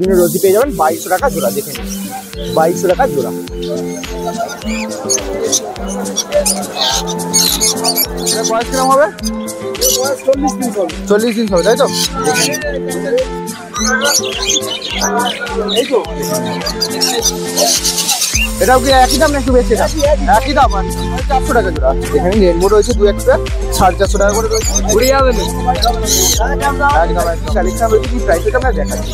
Albino রোজি পেয়ে যাবেন 2200 টাকা জোড়া। দেখে নিন 2200 টাকা জোড়া। বয়স কিরকম হবে? 40 দিন হবে, তাই তো? এই তো এটাও কি একই দাম না একটু বেশি? একই দাম, 400 টাকা জোড়া। এখানে রেনবো রয়েছে 2-1 450 টাকা করে রয়েছে। ঘুরে যাবেন একদম কালেকশন রয়েছে। কি প্রাইস এটা আমরা দেখাচ্ছি।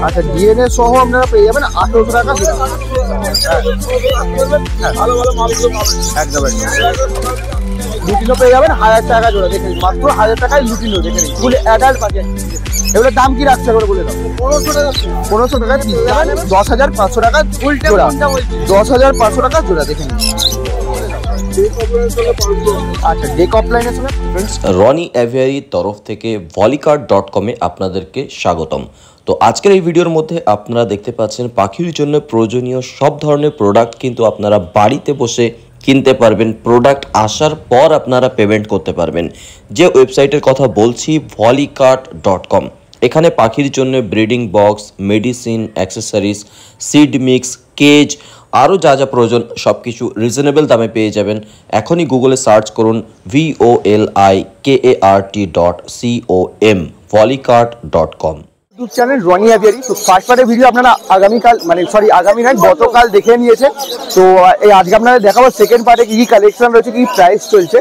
আচ্ছা ডিএনএ সহ আপনারা পেয়ে যাবেন 1800 টাকা জোড়া। একদম লুটিনো পেয়ে যাবেন 1000 টাকা জোড়া। দেখে মাত্র 1000 টাকায় লুটিনো। দেখে নিন ফুল অ্যাডাল্ট বাজেট। এগুলোর দাম কি রাখছে করে বলে দাও? 1500 টাকা পিস, 10,500 টাকা জোড়া। 10,500 টাকা জোড়া। দেখে নিন। আচ্ছা ডেক অফলাইনে ফ্রেন্ডস রনি অ্যাভিয়ারির তরফ থেকে ভলিকার্ড.com এ আপনাদেরকে স্বাগতম। তো আজকের এই ভিডিওর মধ্যে আপনারা দেখতে পাচ্ছেন পাখির জন্য প্রয়োজনীয় সব ধরনের প্রোডাক্ট কিন্তু আপনারা বাড়িতে বসে কিনতে পারবেন। প্রোডাক্ট আসার পর আপনারা পেমেন্ট করতে পারবেন। যে ওয়েবসাইটের কথা বলছি ভলিকার্ড.com। এখানে পাখির জন্য breeding box, medicine, accessories, seed mix, cage আরও যা যা প্রয়োজন সব কিছু রিজনেবল দামে পেয়ে যাবেন। এখনই গুগলে সার্চ করুন volikart.com volikart.com। YouTube channel Roni aviary. তো ফার্স্ট পার্টের ভিডিও আপনারা আগামীকাল আগামী নয় গতকাল দেখে নিয়েছেন। তো এই আজকে আপনারা দেখাবো সেকেন্ড পার্টে কি কালেকশন রয়েছে, কি প্রাইস চলছে।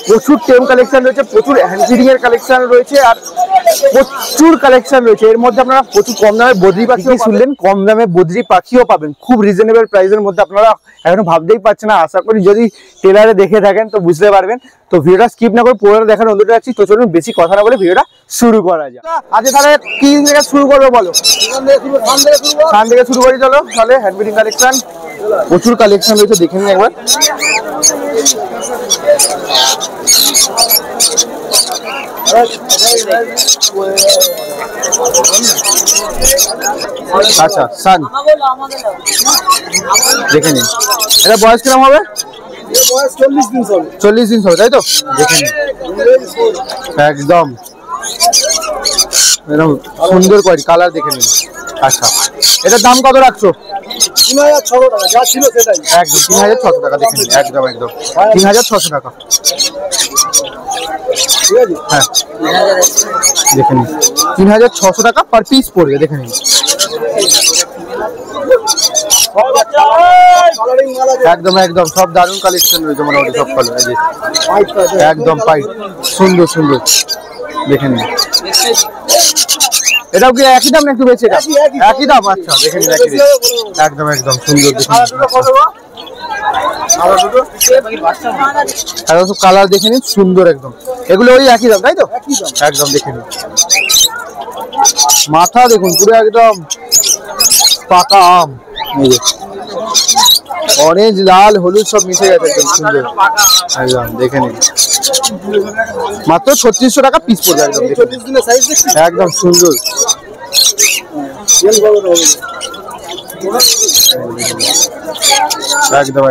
প্রচুর টেম কালেকশন রয়েছে, প্রচুর হ্যান্ড ফিডিং এর কালেকশন রয়েছে, আর প্রচুর কালেকশন রয়েছে। এর মধ্যে আপনারা প্রচুর কম দামে বদ্রি পাখিও শুনলেন, কম দামে বদ্রি পাখিও পাবেন খুব রিজনেবল প্রাইসের মধ্যে। আপনারা এখনো ভাবতেই পারছেন না। আশা করি যদি টেলারে দেখে থাকেন তো বুঝতে পারবেন। তো ভিডিওটা স্কিপ না করে পুরোটা দেখার অনুরোধ রাখছি। তো চলুন বেশি কথা না বলে ভিডিওটা শুরু করা যায়। আজকে তাহলে কি থেকে শুরু করবো বলো? খান থেকে শুরু করি চলো তাহলে। হ্যান্ড ফিডিং কালেকশন প্রচুর কালেকশন রয়েছে, দেখে নিন একবার। আচ্ছা সান দেখে নিন। এটা বয়স কিরকম হবে? 40 দিন হবে, তাই তো? দেখে নিন একদম এরকম সুন্দর করে কালার দেখে নিন। আচ্ছা এটার দাম কত রাখছো? 3600 টাকা, যা ছিল সেটাই একদম 3600 টাকা। দেখে নিন একদম 3600 টাকা। ঠিক আছে হ্যাঁ দেখে নিন 3600 টাকা পার পিস পড়বে। দেখে নিন একদম সব দারুণ কালেকশন রয়েছে মোটামুটি সব কালার। একদম পাইট সুন্দর সুন্দর দেখে নিন। এটাও কি একই দাম না একটু বেশি? একই দাম। আচ্ছা দেখে নিন একদম সুন্দর কালার দেখে নিন সুন্দর একদম। এগুলো ওই একই দাম তাই তো? একদম দেখে নিন মাথা দেখুন পুরো একদম পাকা আম। অরেঞ্জ লাল হলুদ সব মিশে গেছে একদম সুন্দর একদম। দেখে নিন মাত্র 3600 টাকা পিস পড়বে। একদম সুন্দর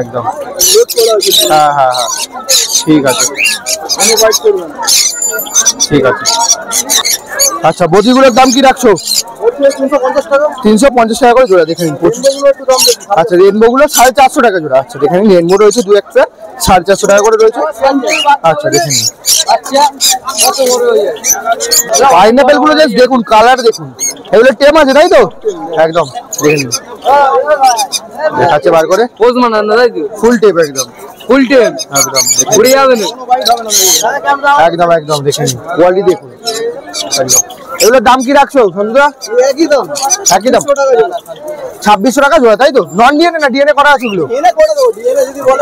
একদম হ্যাঁ ঠিক আছে ঠিক আছে। আচ্ছা বদিগুলোর দাম কি রাখছো? 350 টাকা করে জোড়া। দেখে নিন আচ্ছা রেনবো গুলো 450 টাকা জোড়া। আচ্ছা দেখে নিন রেনবো রয়েছে 2-1 450 টাকা করে রয়েছে। আচ্ছা দেখে নিন পাইনাপেল গুলো জাস্ট দেখুন কালার দেখুন। এগুলো টেম আছে তাই তো? একদম দেখে নিন দেখাচ্ছে বার করে ফুল টেপ একদম ফুল টেপ একদম ঘুরে যাবে না একদম দেখে নিন কোয়ালিটি দেখুন একদম। এগুলোর দাম কি রাখছো সন্ধ্যা? একই দাম 2600 টাকা জোড়া তাই তো? নন ডিএনএ না ডিএনএ করা আছে এগুলো?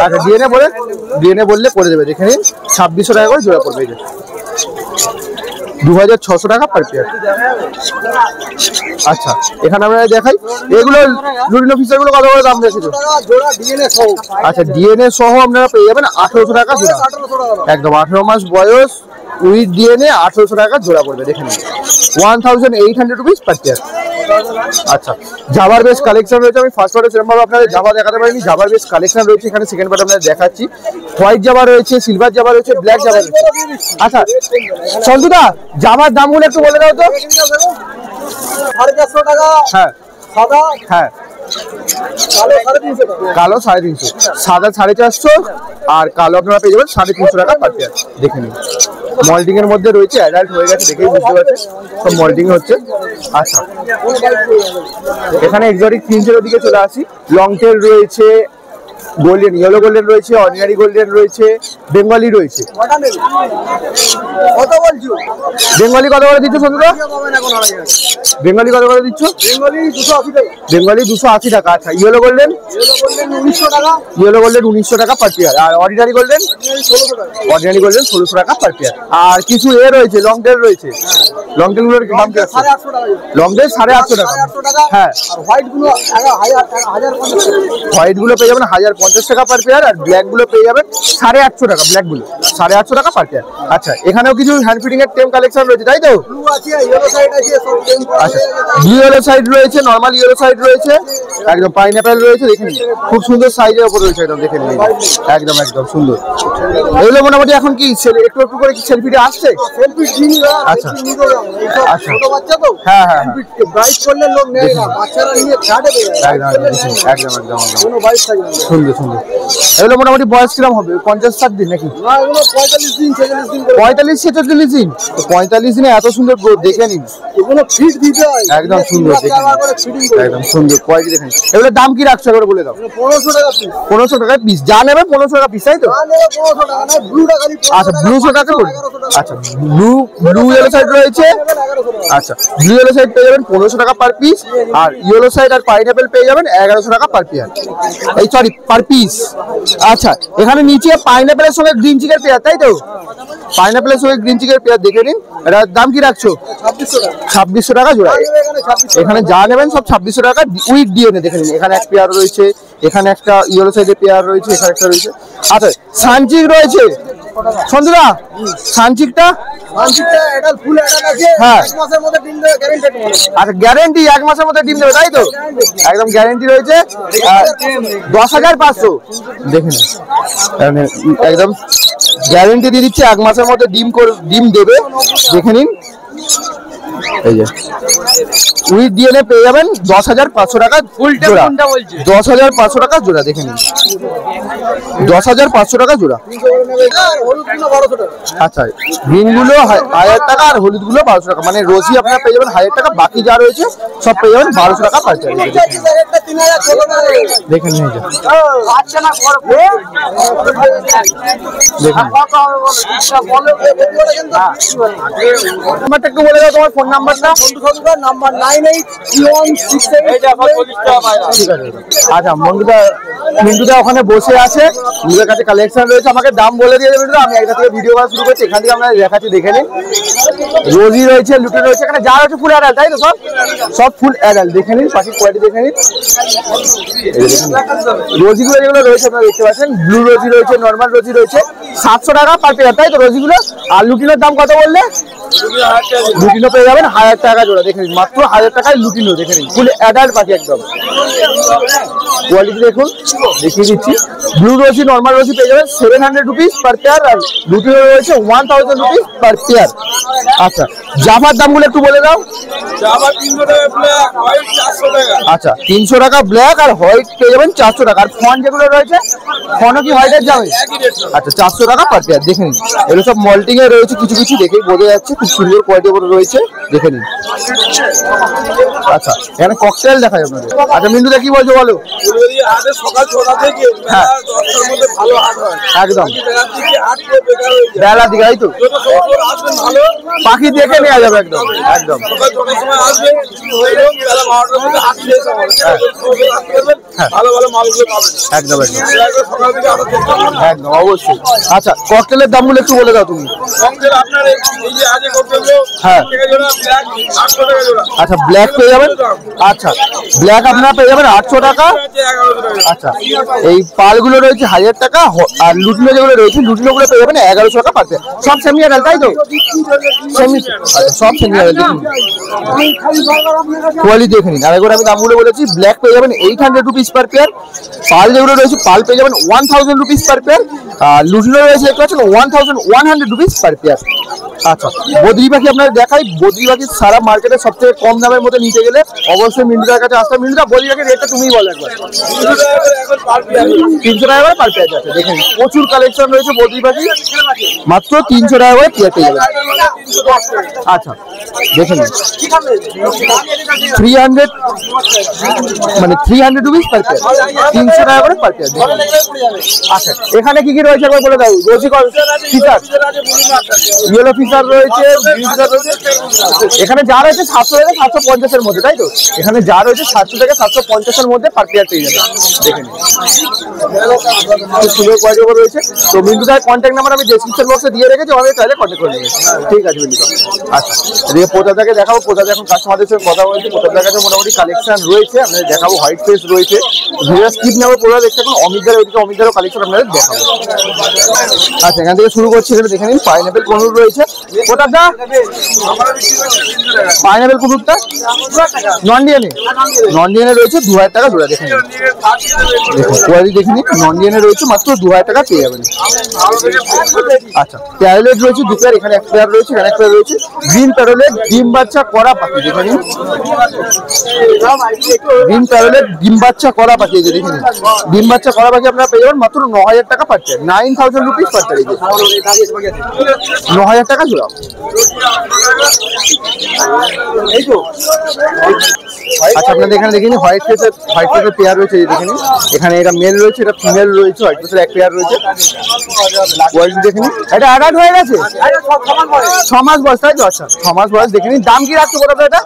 আচ্ছা ডিএনএ বললে করে দেবে। দেখে নিন 2600 টাকা করে জোড়া পড়বে। 2600 টাকা পার পেয়ার। আচ্ছা এখানে আমরা দেখাই এগুলো লুটিনো ফিশার গুলো কত করে দাম রেখেছো? আচ্ছা ডিএনএ সহ আপনারা পেয়ে যাবেন 1800 টাকা জোড়া। একদম 18 মাস বয়স উইথ ডিএনএ 1800 টাকা জোড়া পড়বে। দেখে নিন 1800 রুপিস পার পেয়ার। আচ্ছা জাভার বেশ কালেকশন রয়েছে। আমি ফার্স্ট পার্টে সেরকম ভাবে আপনাদের জাভা দেখাতে পারিনি। জাভার বেশ কালেকশন রয়েছে এখানে। সেকেন্ড পার্টে আপনাদের দেখাচ্ছি হোয়াইট জাভা রয়েছে, সিলভার জাভা রয়েছে, ব্ল্যাক জাভা রয়েছে। আচ্ছা সন্তুদা জাভার দামগুলো একটু বলে দাও তো। 450 টাকা। হ্যাঁ সাদা হ্যাঁ কালো 350 টাকা। কালো 350, সাদা 450 আর কালো আপনারা পেয়ে যাবেন 350 টাকা পার পেয়ার। দেখে নিন মল্টিং এর মধ্যে রয়েছে, অ্যাডাল্ট হয়ে গেছে দেখেই বুঝতে পারছেন সব মল্টিং হচ্ছে। আচ্ছা এখানে এক্সোটিক প্রিন্সের ওদিকে চলে আসি। লং টেল রয়েছে, গোল্ডেন ইয়েলো গোল্ডেন রয়েছে, অর্ডিনারি গোল্ডেন রয়েছে, বেঙ্গলি রয়েছে। কত বলছো? বেঙ্গলি কত করে দিচ্ছ সন্ধ্যা? বেঙ্গলি কত করে দিচ্ছ? বেঙ্গলি 280 টাকা। বেঙ্গলি 280 টাকা। আচ্ছা ইয়েলো গোল্ডেন? ইয়েলো গোল্ডেন 1900 টাকা। ইয়েলো গোল্ডেন 1900 টাকা পার পেয়ার। আর অর্ডিনারি গোল্ডেন? 1600 টাকা। অর্ডিনারি গোল্ডেন 1600 টাকা পার পেয়ার। আর কিছু রয়েছে লং টেল রয়েছে, লং টেল গুলোর দাম কি আছে? 850 টাকা। লং টেল 850 টাকা। 850 টাকা। হ্যাঁ আর হোয়াইট গুলো 1050 টাকা। হোয়াইট গুলো পেয়ে যাবেন 1050 টাকা পার পেয়ার। আর ব্ল্যাক গুলো পেয়ে যাবেন 850 টাকা। ব্ল্যাক গুলো 850 টাকা পার পেয়ার। আচ্ছা এখানেও কিছু হ্যান্ড ফিটিং এর টেম কালেকশন রয়েছে তাই তো? ব্লু আছে, ইয়েলো সাইড আছে, সব টেম করা আচ্ছা আছে। ব্লু ইয়েলো সাইড রয়েছে, নরমাল ইয়েলো সাইড রয়েছে, একদম পাইনাপেল রয়েছে। দেখে নিন খুব সুন্দর সাইজের উপর রয়েছে, একদম দেখে নিন একদম একদম সুন্দর। এগুলো মোটামুটি এখন কি একটু একটু করে কি সেলফিটা আসছে? সেলফি জিনি না, আচ্ছা। নিতে যাও। এইসব আচ্ছা। ছোট বাচ্চা তো। হ্যাঁ হ্যাঁ সেলফি ব্রাইট করলে লোক নেয় না, বাচ্চারা নিয়ে ছাড়ে দেবে। একদম একদম একদম কোনো বাইক থাকে না। সুন্দর সুন্দর। এগুলো মোটামুটি বয়স কিরম হবে? 50-60 দিন নাকি? না, এগুলো 45 দিন 46 দিন করে। 45-46 দিন। তো 45 দিনে এত সুন্দর গ্রোথ দেখে নিন, এগুলো ফিট দিতে হয়। একদম সুন্দর দেখে নিন, করে ফিটিং করে। একদম সুন্দর কোয়ালিটি দেখে নিন। এগুলোর দাম কি রাখছো একবার বলে দাও? 1500 টাকা পিস। 1500 টাকা পিস। যা নেবে 1500 টাকা পিস তাই তো? না নেবে 1500 টাকা না, ব্লুটা খালি 1500 আচ্ছা ব্লু টাকা করে। 1100 টাকা। আচ্ছা ব্লু ইয়েলো সাইড রয়েছে। 1100 টাকা। আচ্ছা ব্লু ইয়েলো সাইড পেয়ে যাবেন 1500 টাকা পার পিস। আর ইয়েলো সাইড আর পাইনাপেল পেয়ে যাবেন 1100 টাকা পার পেয়ার, এই সরি পার পিস। আচ্ছা এখানে নিচে পাইনাপেলের সঙ্গে গ্রিন চিকের পেয়ার তাই তো? পাইনাপেলের সঙ্গে গ্রিন চিকের পেয়ার দেখে নিন। এটার দাম কি রাখছো? 2600 টাকা। 2600 টাকা জোড়া। এখানে 2600 এখানে যা নেবেন সব 2600 টাকা উইথ ডিএনএ দেখে নিন। এখানে এক পেয়ার রয়েছে, এখানে একটা ইয়েলো সাইডের পেয়ার রয়েছে, এখানে একটা রয়েছে। আচ্ছা সানচিক রয়েছে সন্ধ্যা, সানচিকটা? মানসিকটা এটা ফুল অ্যাডাল্ট আছে। হ্যাঁ। 1 মাসের মধ্যে ডিম দেবে, গ্যারান্টেড বলে। আচ্ছা গ্যারেন্টি 1 মাসের মধ্যে ডিম দেবে তাই তো? একদম গ্যারেন্টি রয়েছে। 10,500 দেখে নিন, একদম গ্যারেন্টি দিয়ে দিচ্ছে 1 মাসের মধ্যে ডিম দেবে। দেখে নিন এই যে উইথ ডিএনএ পেয়ে যাবেন 10,500 টাকা জোড়া। 10,500 টাকা জোড়া দেখে নিন, 10,500 টাকা জোড়া। আর হলুদগুলো 1200 টাকা। আচ্ছা গ্রিন গুলো 1000 টাকা আর হলুদ গুলো 1200 টাকা। মানে রোজি আপনারা পেয়ে যাবেন 1000 টাকা, বাকি যা রয়েছে সব পেয়ে যাবেন 1200 টাকা পার পেয়ার। একটা 3000 ছোট টাকা। দেখে নিন এই যে আচ্ছা না বড় দেখুন। কত হবে বলো? এটা বলো ভিডিওটা কিন্তু নাম্বারটা একটু বলে দাও, তোমার ফোন নাম্বারটা। বন্ধু সদুকার নাম্বার 983167। ঠিক আছে। আচ্ছা মিন্টুদা ওখানে বসে আছে, নিজের কাছে কালেকশন রয়েছে, আমাকে দাম বলে দিয়ে দেবে। আমি একটা থেকে ভিডিও করা শুরু করছি, এখান থেকে আমরা দেখাচ্ছি দেখে নিন। রোজি রয়েছে, লুটি রয়েছে, এখানে যা রয়েছে ফুল অ্যাডাল্ট তাই তো? সব ফুল অ্যাডাল্ট দেখে নিন, পাখির কোয়ালিটি দেখে নিন। রোজিগুলো যেগুলো রয়েছে আপনারা দেখতে পাচ্ছেন, ব্লু রোজি রয়েছে, নর্মাল রোজি রয়েছে 700 টাকা পার পেয়ার তাই তো রোজিগুলো? আর লুটিনোর দাম কত বললে? লুটিনো পেয়ে যাবেন 1000 টাকা জোড়া। দেখে নিন মাত্র 1000 টাকায় লুটিনো। দেখে নিন ফুল অ্যাডাল্ট পাখি একদম। কোয়ালিটি দেখুন, দেখিয়ে দিচ্ছি। ব্লু রোজি নর্মাল রোজি পেয়ে যাবেন 700 রুপিস পার পেয়ার। আর লুটিনো রয়েছে 1000 রুপিস পার পেয়ার। আচ্ছা জামার দামগুলো একটু বলে দাও। আচ্ছা 300 টাকা ব্ল্যাক, আর হোয়াইট পেয়ে যাবেন 400 টাকা। আর ফন যেগুলো রয়েছে, ফনও কি হোয়াইটের যাবে? আচ্ছা 400 টাকা পার পেয়ার। দেখে নিন এগুলো সব মল্টিং এ রয়েছে, কিছু কিছু দেখেই বোঝা যাচ্ছে খুব সুন্দর কোয়ালিটি রয়েছে। দেখে নিন। আচ্ছা এখানে ককটেল দেখায় আপনাদের। আচ্ছা মিন্টুদা কি বলছো বলো? সকাল 6টা থেকে হ্যাঁ। 10টার মধ্যে ভালো হাট হয়। একদম বেলার দিকে হাট করে বেকার হয়ে যায়। বেলা দিকে তাই তো? আসবেন ভালো, পাখি দেখে নেওয়া যাবে একদম একদম। সকাল 6টার সময় আসবেন, এবং বেলা 12টার মধ্যে হাট শেষ হবে। ভালো ভালো মালগুলো পাবেন একদম একদম সকাল থেকে আসার চেষ্টা করুন। একদম অবশ্যই। আচ্ছা ককটেলের দামগুলো একটু বলে দাও তুমি। কমদের আপনার এই যে আজকে করতেছো হ্যাঁ। টাকা জোড়া, ব্ল্যাক 800 টাকা জোড়া। আচ্ছা ব্ল্যাক পেয়ে যাবেন। আচ্ছা ব্ল্যাক আপনারা পেয়ে যাবেন 800 টাকা। আছে 1100 টাকা। আচ্ছা এই পালগুলো রয়েছে 1000 টাকা। আর লুটিনো যেগুলো রয়েছে, লুটিনো গুলো পেয়ে যাবেন 1100 টাকা পাচ্ছে। সব সেমি অ্যাডাল্ট তাই তো? সেমি। আচ্ছা সব সেমি অ্যাডাল্ট। কোয়ালিটি দেখে নিন। আর একবার আমি দামগুলো বলেছি, ব্ল্যাক পেয়ে যাবেন 800 রুপিস রুপিস পার পেয়ার। পাল যেগুলো রয়েছে পাল পেয়ে যাবেন 1000 রুপিস পার পেয়ার। আর লুটিনো রয়েছে দেখতে পাচ্ছেন 1100 রুপিস পার পেয়ার। আচ্ছা, বদ্রি পাখি আপনারা দেখাই। বদ্রি পাখি সারা মার্কেটে সবথেকে কম দামের মধ্যে নিতে গেলে অবশ্যই মিন্টুদার কাছে আসতে। মিন্টুদা, বদ্রি পাখির রেটটা তুমিই বলো একবার। 300 টাকা করে পার পেয়ার যাচ্ছে। দেখেন প্রচুর কালেকশন রয়েছে বদ্রি পাখি, মাত্র 300 টাকা করে পেয়ার পেয়ে যাবেন। আচ্ছা দেখেন 300 মানে 300 রুপিস পার পেয়ার, 300 টাকা করে পার পেয়ার। আচ্ছা, এখানে কি কি রয়েছে একবার বলে দাও। রোজি ফিচার, ইয়েলো ফিচার রয়েছে, এখানে যা রয়েছে 700 থেকে 750 এর মধ্যে, তাই তো? এখানে যা রয়েছে 700 থেকে 750 এর মধ্যে পার পেয়ার পেয়ে যাবে। দেখে নিন সুন্দর কোয়ালিটি রয়েছে। তো মিন্টুদার কন্ট্যাক্ট নাম্বার আমি ডেসক্রিপশন বক্সে দিয়ে রেখেছি, আমাদের চাইলে কন্ট্যাক্ট করে নেবেন। ঠিক আছে মিন্টুদা। আচ্ছা, এদিকে প্রতাপদাকে দেখাবো। প্রতাপ এখন কাস্টমারদের সঙ্গে কথা বলছি। প্রতাপদার কাছে মোটামুটি কালেকশন রয়েছে, আপনাদের দেখাবো। হোয়াইট ফেস রয়েছে, ভিডিও স্কিপ নেবো। প্রতাপ দেখতে এখন অমিতদার, ওইদিকে অমিতদারও কালেকশন আপনাদের দেখাবো। আচ্ছা, এখান থেকে শুরু করছি। এখানে দেখে নিন পাইনাপেল কনুর রয়েছে। প্রতাপদা, পাইনাপেল কনুরটা নন ডিএনএ, নন ডিএনএ রয়েছে 2000 টাকা জোড়া। দেখে নিন, দেখুন কোয়ালিটি দেখে নিন। নন ডিএনএ রয়েছে, মাত্র 2000 টাকা পেয়ে যাবেন। আচ্ছা, প্যারোলেট রয়েছে 2 পেয়ার। এখানে 1 পেয়ার রয়েছে, এখানে 1 পেয়ার রয়েছে। গ্রিন প্যারোলেট ডিম বাচ্চা করা পাখি, দেখে নিন। গ্রিন প্যারোলেট ডিম বাচ্চা করা পাখি, এই যে দেখে নিন। ডিম বাচ্চা করা পাখি আপনারা পেয়ে যাবেন মাত্র 9000 টাকা per pair, 9000 rupees per pair. 9000 টাকা জোড়া। এই তো আচ্ছা, আপনাদের এখানে দেখে নিন হোয়াইট ফেসের পেয়ার রয়েছে, দেখে নিন। এখানে এটা মেল রয়েছে, এটা ফিমেল রয়েছে। হোয়াইট ফেসের 1 পেয়ার রয়েছে। কোয়ালিটি দেখে নিন। এটা অ্যাডাল্ট হয়ে গেছে, 6 মাস বয়স, তাই তো? আচ্ছা, 6 মাস বয়স। দেখে নিন। দাম কি রাখছো বলো এটা?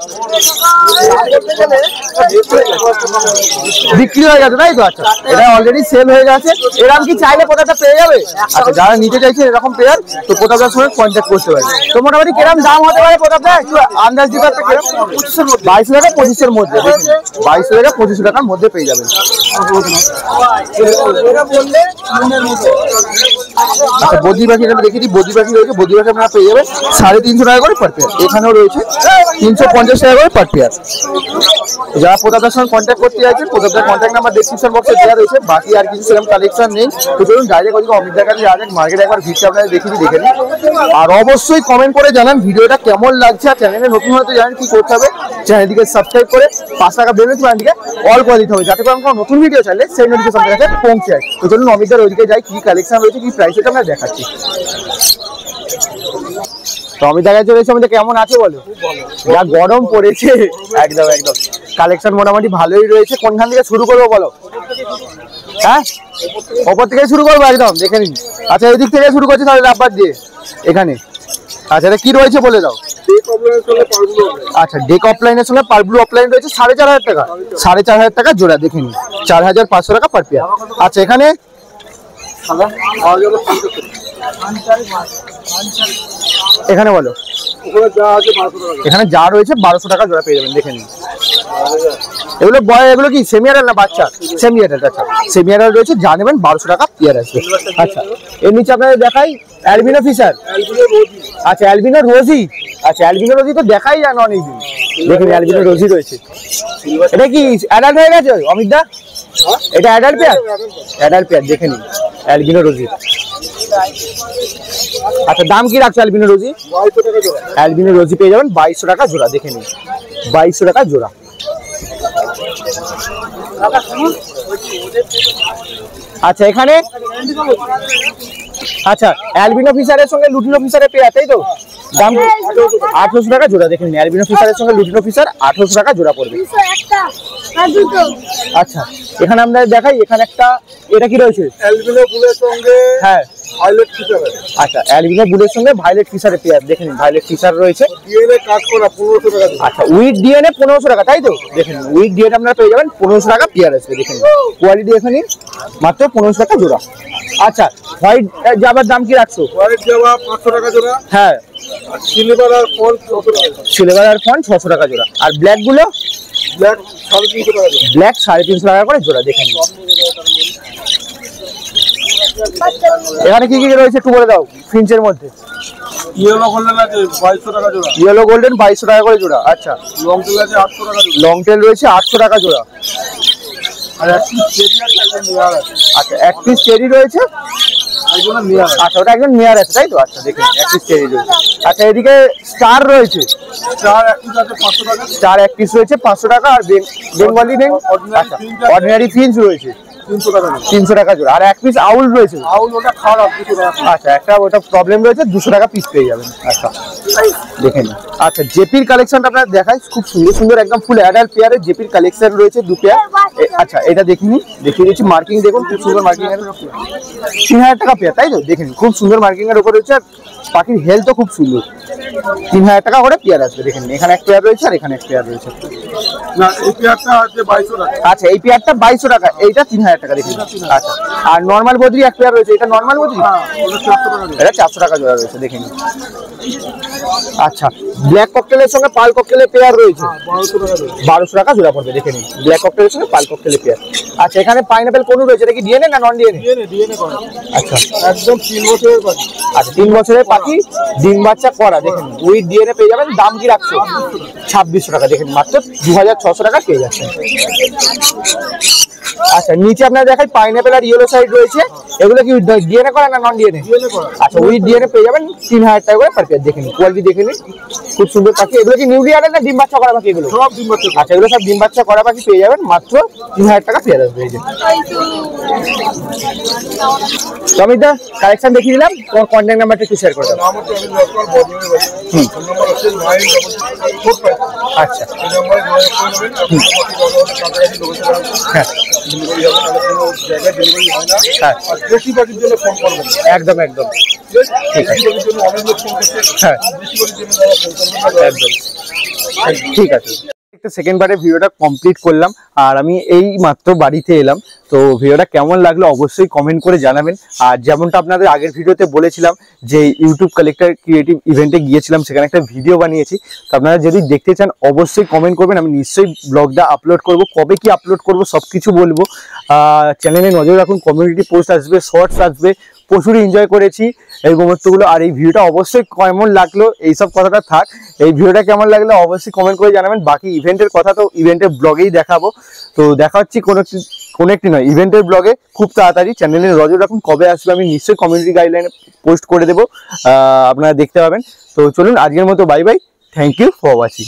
বিক্রি হয়ে গেছে, তাই তো? আচ্ছা, এটা অলরেডি সেল হয়ে গেছে। এরকম কি চাইলে কোথাটা পেয়ে যাবে? আচ্ছা, যারা নিতে চাইছে এরকম পেয়ার, তো প্রতাপদার সঙ্গে কন্ট্যাক্ট করতে পারে। তো মোটামুটি কিরকম দাম হতে পারে প্রতাপদা, একটু আন্দাজ দিতে পারবে? 22 থেকে 25 এর মধ্যে, 22 থেকে 25 টাকার মধ্যে পেয়ে যাবেন। আচ্ছা, বদ্রি পাখি আমি দেখেছি। বদ্রি পাখি রয়েছে, বদ্রি পাখি আপনারা পেয়ে যাবেন 350 টাকা করে পার পেয়ার। এখানেও রয়েছে 350 টাকা করে পার পেয়ার। যারা প্রতাপদার সঙ্গে কন্ট্যাক্ট করতে চাইছেন, প্রতাপদার কন্ট্যাক্ট নাম্বার ডেসক্রিপশন বক্সে দেওয়া রয়েছে। বাকি আর কিছু সেরকম কালেকশন নেই। তো চলুন ডাইরেক্ট ওদিকে অমিতদার কাছে যাওয়া যাক। মার্কেটে একবার ভিড়টা আপনারা দেখে নিন। আর অবশ্যই কমেন্ট করে জানান ভিডিওটা কেমন লাগছে। আর চ্যানেলে নতুন হয়তো জানেন কি করতে হবে, চ্যানেলটিকে সাবস্ক্রাইব করে 5 টাকা বেল বাটনটিকে অল করে দিতে হবে, যাতে করে আমরা নতুন ভিডিও চাইলে সেই নোটিফিকেশন আপনার কাছে পৌঁছে যায়। তো চলুন অমিতদার ওইদিকে যাই, কি কালেকশন রয়েছে, কি প্রাইস এটা আমরা দেখাচ্ছি। তো অমিতদার কাছে রয়েছে, আমাদের কেমন আছে বলো? যা গরম পড়েছে, একদম একদম কালেকশন মোটামুটি ভালোই রয়েছে। কোনখান থেকে শুরু করবো বলো? হ্যাঁ, ওপর থেকে শুরু করবো একদম, দেখে নিন। আচ্ছা, এই দিক থেকে শুরু করছি তাহলে, রাব্বার দিয়ে এখানে। আচ্ছা, এটা কি রয়েছে বলে দাও। আচ্ছা, ডেক অফলাইনের সঙ্গে পার ব্লু অফলাইন রয়েছে 4500 টাকা, 4500 টাকা জোড়া। দেখে নিন, 4500 টাকা পার পেয়ার। আচ্ছা, এখানে এখানে বলো। এখানে যা রয়েছে 1200 টাকা জোড়া পেয়ে যাবেন। দেখে নিন। এগুলো এগুলো কি সেমি অ্যাডাল্ট না বাচ্চা? Semi adult. আচ্ছা, সেমি অ্যাডাল্ট রয়েছে, যা নেবেন 1200 টাকা পেয়ার আসবে। আচ্ছা, এর নিচে আপনাদের দেখাই অ্যালবিনো ফিশার। আচ্ছা, অ্যালবিনো রোজি। আচ্ছা, অ্যালবিনো রোজি তো দেখাই যায় না অনেকদিন। দেখুন, অ্যালবিনো রোজি রয়েছে। এটা কি অ্যাডাল্ট হয়ে গেছে অমিতদা? এটা অ্যাডাল্ট পেয়ার? Adult pair. দেখে নিন অ্যালবিনো রোজি। আচ্ছা, দাম কি রাখছো অ্যালবিনো রোজি? অ্যালবিনো রোজি পেয়ে যাবেন 2200 টাকা জোড়া। দেখে নিন, 2200 টাকা জোড়া। আচ্ছা, এখানে আচ্ছা অ্যালবিনো ফিশারের সঙ্গে লুটিনো ফিশারের পেয়ার, তাই তো? দাম 1800 টাকা জোড়া। দেখে নিন, অ্যালবিনো ফিশারের সঙ্গে লুটিনো ফিশার 1800 টাকা জোড়া পড়বে। আচ্ছা, এখানে আমরা দেখাই। এখানে একটা, এটা কি রয়েছে? অ্যালবিনো বুলের সঙ্গে হ্যাঁ ভায়োলেট ফিশার। আচ্ছা, অ্যালবিনো বুলের সঙ্গে ভায়োলেট ফিশারের পেয়ার। দেখে নিন, ভায়োলেট ফিশার রয়েছে। ডিএনএ কাট করা 1500 টাকা। আচ্ছা, উইথ ডিএনএ 1500 টাকা, তাই তো? দেখেন, উইথ ডিএনএ আপনারা পেয়ে যাবেন 1500 টাকা পেয়ার আসবে। দেখেন কোয়ালিটি দেখে নিন, মাত্র 1500 টাকা জোড়া। আচ্ছা, হোয়াইট জাবার দাম কি রাখছো? হোয়াইট জাবা 500 টাকা জোড়া। হ্যাঁ, আর সিলভার আর ফন্ট 600 টাকা। সিলভার আর ফন্ট 600 টাকা জোড়া। আর ব্ল্যাক গুলো? ব্ল্যাক 350 টাকা জোড়া। ব্ল্যাক 350 টাকা করে জোড়া। দেখেন এখানে কি কি রয়েছে একটু বলে দাও ফিঞ্চের মধ্যে। ইয়েলো গোল্ডেন আছে 2200 টাকা জোড়া। ইয়েলো গোল্ডেন 2200 টাকা করে জোড়া। আচ্ছা, লং টেল আছে 800 টাকা জোড়া। লং টেল রয়েছে 800 টাকা জোড়া। আর এক পিস চেরি আছে, একদম মেয়ার আছে। আচ্ছা, এক পিস চেরি রয়েছে, একদম মেয়ার। আচ্ছা ওটা একজন মেয়ার আছে তাই তো? আচ্ছা দেখুন এক পিস চেরি রয়েছে। আচ্ছা এদিকে স্টার রয়েছে, চার এক পিস আছে 500 টাকা। স্টার এক পিস রয়েছে 500 টাকা। আর বেঙ্গলি নেই, আচ্ছা অর্ডিনারি ফিঞ্চ রয়েছে 300 টাকা। 300 টাকা জোড়া। আর এক পিস আউল রয়েছে, আউল ওটা খারাপ 200 টাকা। আচ্ছা একটা ওটা প্রবলেম রয়েছে, 200 টাকা পিস পেয়ে যাবেন। আচ্ছা দেখে নিন। আচ্ছা জেপির কালেকশনটা আপনার দেখাই, খুব সুন্দর সুন্দর একদম ফুল অ্যাডাল্ট পেয়ারের জেপির কালেকশন রয়েছে 2 পেয়ার। আচ্ছা এটা দেখিনি, দেখিয়ে দিচ্ছি। মার্কিং দেখুন খুব সুন্দর মার্কিং এর, 3000 টাকা পেয়ার তাই তো? দেখেন খুব সুন্দর মার্কিং এর উপর রয়েছে। আর পাখির হেলথও খুব সুন্দর। 3000 টাকা করে পেয়ার আসবে। দেখেন এখানে এক পেয়ার রয়েছে আর এখানে এক পেয়ার রয়েছে। না এই পেয়ারটা আছে 2200 টাকা। আচ্ছা এই পেয়ারটা 2200 টাকা, এইটা 3000 টাকা। দেখেন আচ্ছা। আর নর্মাল বদ্রি এক পেয়ার রয়েছে, এটা নর্মাল বদ্রি, হ্যাঁ ওটা 400 টাকা। এটা 400 টাকা জোড়া রয়েছে। দেখে নিন। আচ্ছা ব্ল্যাক ককটেলের সঙ্গে পাল ককটেলের পেয়ার রয়েছে, 1200 টাকা দেবে। 1200 টাকা জোড়া পড়বে। দেখে নিন ব্ল্যাক ককটেলের সঙ্গে পাল ককটেলের পেয়ার। আচ্ছা এখানে পাইনাপেল কোন রয়েছে, এটা কি ডিএনএ না নন ডিএনএ? ডিএনএ করা। আচ্ছা একদম 3 বছরের পাখি। আচ্ছা 3 বছরের পাখি, ডিম বাচ্চা করা। দেখেন উইথ ডিএনএ পেয়ে যাবেন। দাম কি রাখছো? 2600 টাকা। দেখেন মাত্র 2600 টাকা পেয়ে যাচ্ছেন। আচ্ছা নিচে আপনারা দেখাই পাইনাপেল আর ইয়েলো সাইড রয়েছে, এগুলো কি ডিএনএ করা না নন ডিএনএ? ডিএনএ করা। আচ্ছা উইথ ডিএনএ পেয়ে যাবেন 3000 টাকা করে পার পেয়ার। দেখে নিন কোয়ালিটি দেখে নিন, খুব সুন্দর পাখি। এগুলো কি নিউলি আডাল্ট না ডিম বাচ্চা করা পাখি এগুলো? সব ডিম বাচ্চা। আচ্ছা এগুলো সব ডিম বাচ্চা করা পাখি পেয়ে যাবেন মাত্র 3000 টাকা পেয়ার আসবে। এই যে সমিতা কালেকশন দেখিয়ে দিলাম, তোমার কন্ট্যাক্ট নাম্বারটা একটু শেয়ার করে দাও। নাম হচ্ছে আমি লস্কর বদলে বাড়ি। ফোন নাম্বার হচ্ছে 944। আচ্ছা এই নাম্বারে যোগাযোগ করবেন। আপনি কাছাকাছি লোকেশন আছে। হ্যাঁ ডেলিভারি হবে, নাহলে কোনো জায়গায় ডেলিভারি হয় না। হ্যাঁ আর দেশি পাখির জন্য ফোন করবেন। একদম একদম ঠিক আছে। দেশি পাখির জন্য অনেক লোক ফোন করছে। হ্যাঁ দেশি পাখির জন্য যারা ফোন করবেন না, একদম ঠিক আছে। সেকেন্ড পার্টের ভিডিওটা কমপ্লিট করলাম আর আমি এই মাত্র বাড়িতে এলাম। তো ভিডিওটা কেমন লাগলো অবশ্যই কমেন্ট করে জানাবেন। আর যেমনটা আপনাদের আগের ভিডিওতে বলেছিলাম যে ইউটিউব কালেক্টর ক্রিয়েটিভ ইভেন্টে গিয়েছিলাম, সেখানে একটা ভিডিও বানিয়েছি। তো আপনারা যদি দেখতে চান অবশ্যই কমেন্ট করবেন, আমি নিশ্চয়ই ব্লগটা আপলোড করব। কবে কি আপলোড করব সব কিছু বলবো। চ্যানেলে নজর রাখুন, কমিউনিটি পোস্ট আসবে, শর্টস আসবে। প্রচুর এনজয় করেছি এই মুহূর্তগুলো। আর এই ভিডিওটা অবশ্যই কেমন লাগলো এইসব কথাটা থাক, এই ভিডিওটা কেমন লাগলো অবশ্যই কমেন্ট করে জানাবেন। বাকি ইভেন্টের কথা তো ইভেন্টের ব্লগেই দেখাবো। তো দেখা হচ্ছে কোনো একটি নয় ইভেন্টের ব্লগে খুব তাড়াতাড়ি। চ্যানেলে নজর রাখুন, কবে আসবে আমি নিশ্চয়ই কমিউনিটি গাইডলাইনে পোস্ট করে দেবো, আপনারা দেখতে পাবেন। তো চলুন আজকের মতো bye bye, thank you for watching.